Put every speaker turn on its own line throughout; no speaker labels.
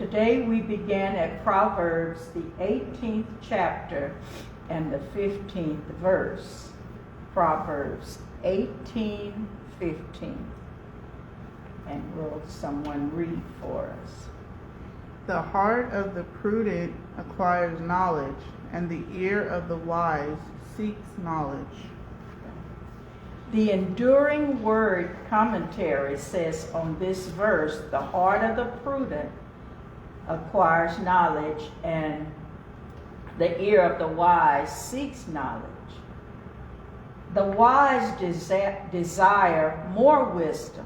Today we begin at Proverbs, the 18th chapter and the 15th verse. Proverbs 18:15. And will someone read for us?
The heart of the prudent acquires knowledge, and the ear of the wise seeks knowledge.
The Enduring Word commentary says on this verse, the heart of the prudent acquires knowledge, and the ear of the wise seeks knowledge. The wise desire more wisdom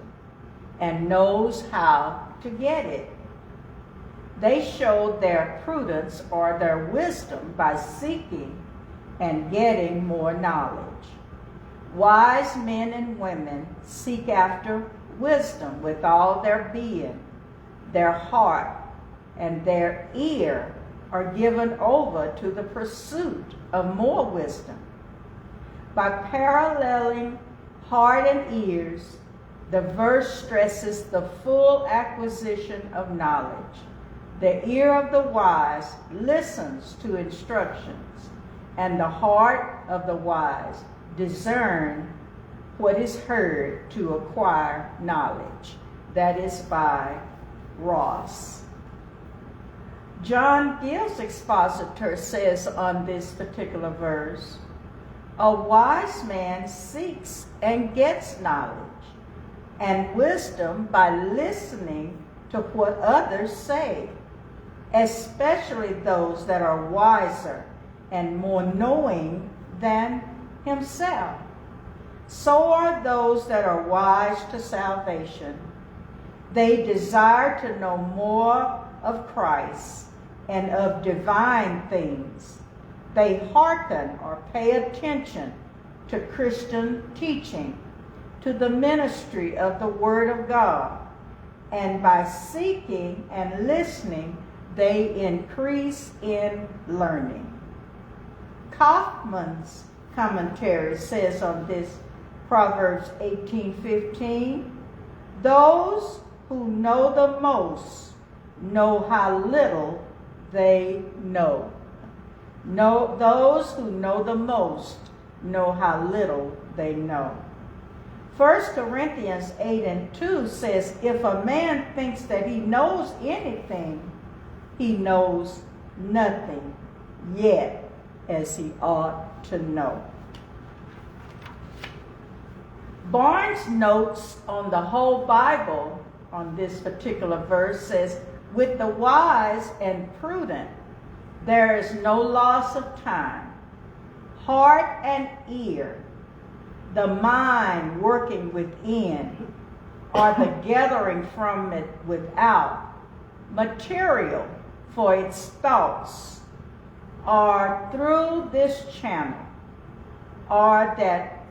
and knows how to get it. They show their prudence or their wisdom by seeking and getting more knowledge. Wise men and women seek after wisdom with all their being. Their heart and their ear are given over to the pursuit of more wisdom. By paralleling heart and ears, the verse stresses the full acquisition of knowledge. The ear of the wise listens to instructions, and the heart of the wise discerns what is heard to acquire knowledge. That is by Ross. John Gill's expositor says on this particular verse, a wise man seeks and gets knowledge and wisdom by listening to what others say, especially those that are wiser and more knowing than himself. So are those that are wise to salvation. They desire to know more of Christ and of divine things. They hearken or pay attention to Christian teaching, to the ministry of the Word of God, and by seeking and listening, they increase in learning. Kaufman's commentary says on this Proverbs 18:15, those who know the most know how little they know. Those who know the most know how little they know. 1 Corinthians 8:2 says, if a man thinks that he knows anything, he knows nothing yet as he ought to know. Barnes' notes on the whole Bible on this particular verse says, with the wise and prudent, there is no loss of time. Heart and ear, the mind working within, or the gathering from it without, material for its thoughts, are through this channel, or that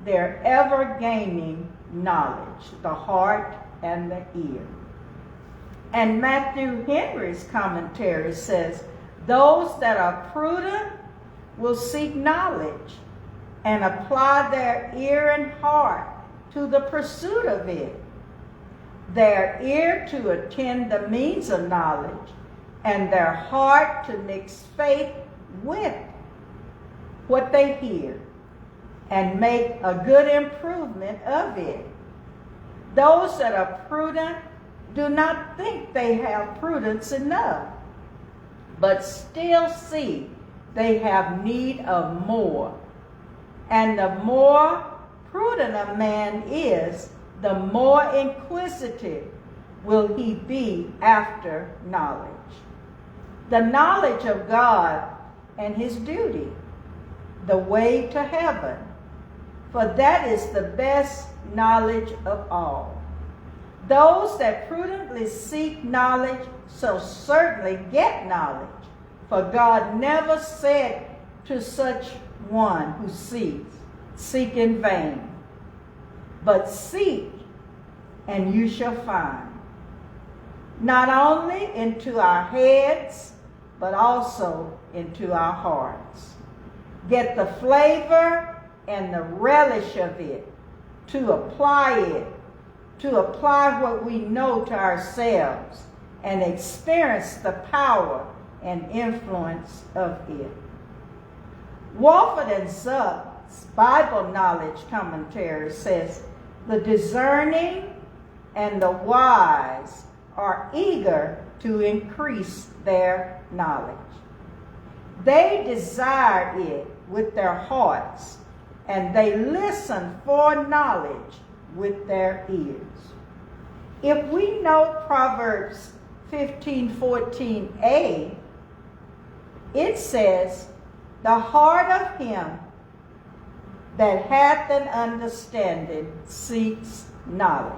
they're ever gaining knowledge, the heart and the ear. And Matthew Henry's commentary says, those that are prudent will seek knowledge and apply their ear and heart to the pursuit of it. Their ear to attend the means of knowledge, and their heart to mix faith with what they hear and make a good improvement of it. Those that are prudent do not think they have prudence enough, but still see they have need of more. And the more prudent a man is, the more inquisitive will he be after knowledge. The knowledge of God and his duty, the way to heaven, for that is the best knowledge of all. Those that prudently seek knowledge shall certainly get knowledge, for God never said to such one who seeks, seek in vain, but seek and you shall find. Not only into our heads, but also into our hearts. Get the flavor and the relish of it, to apply what we know to ourselves and experience the power and influence of it. Walford and Zuck's Bible Knowledge Commentary says, the discerning and the wise are eager to increase their knowledge. They desire it with their hearts, and they listen for knowledge with their ears. If we note Proverbs 15:14a, it says, the heart of him that hath an understanding seeks knowledge.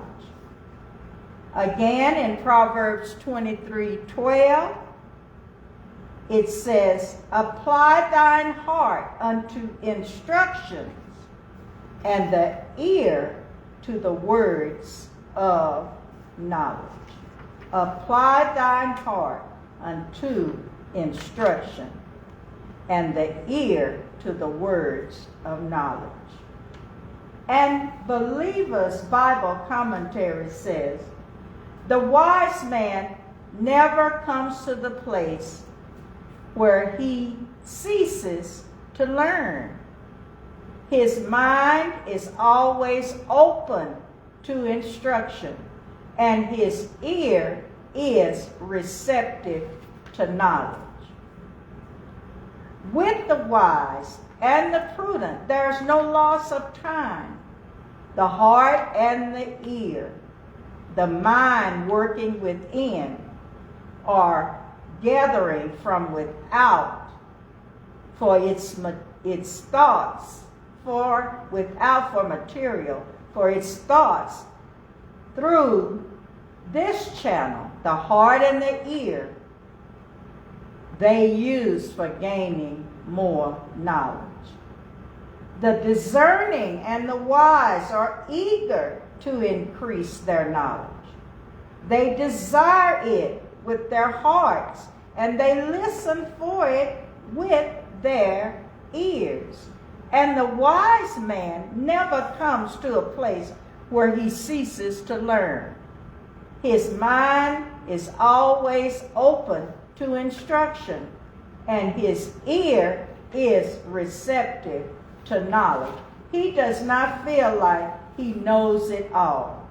Again, in Proverbs 23:12, it says, apply thine heart unto instructions, and the ear to the words of knowledge. Apply thine heart unto instruction, and the ear to the words of knowledge. And Believer's Bible Commentary says, the wise man never comes to the place where he ceases to learn. His mind is always open to instruction, and his ear is receptive to knowledge. With the wise and the prudent, there is no loss of time. The heart and the ear, the mind working within, are gathering from without for its thoughts, for material, for its thoughts through this channel, the heart and the ear, they use for gaining more knowledge. The discerning and the wise are eager to increase their knowledge. They desire it with their hearts, and they listen for it with their ears. And the wise man never comes to a place where he ceases to learn. His mind is always open to instruction, and his ear is receptive to knowledge. He does not feel like he knows it all.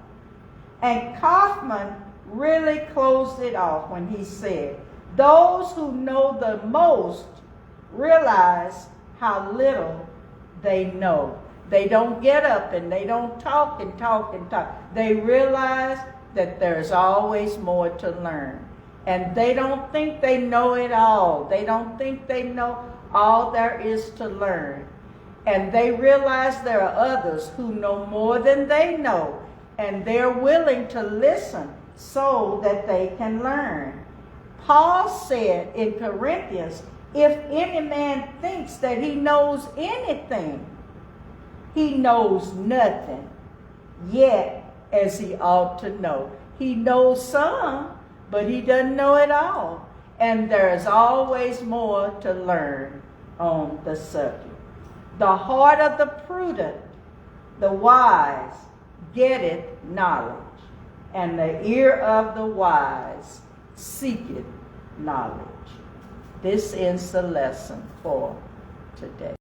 And Kaufman really closed it off when he said, those who know the most realize how little they know. They don't get up and they don't talk and talk and talk. They realize that there's always more to learn. And they don't think they know it all. They don't think they know all there is to learn. And they realize there are others who know more than they know, and they're willing to listen so that they can learn. Paul said in Corinthians, if any man thinks that he knows anything, he knows nothing yet as he ought to know. He knows some, but he doesn't know it all. And there's always more to learn on the subject. The heart of the prudent, the wise, getteth knowledge, and the ear of the wise seeketh knowledge. This ends the lesson for today.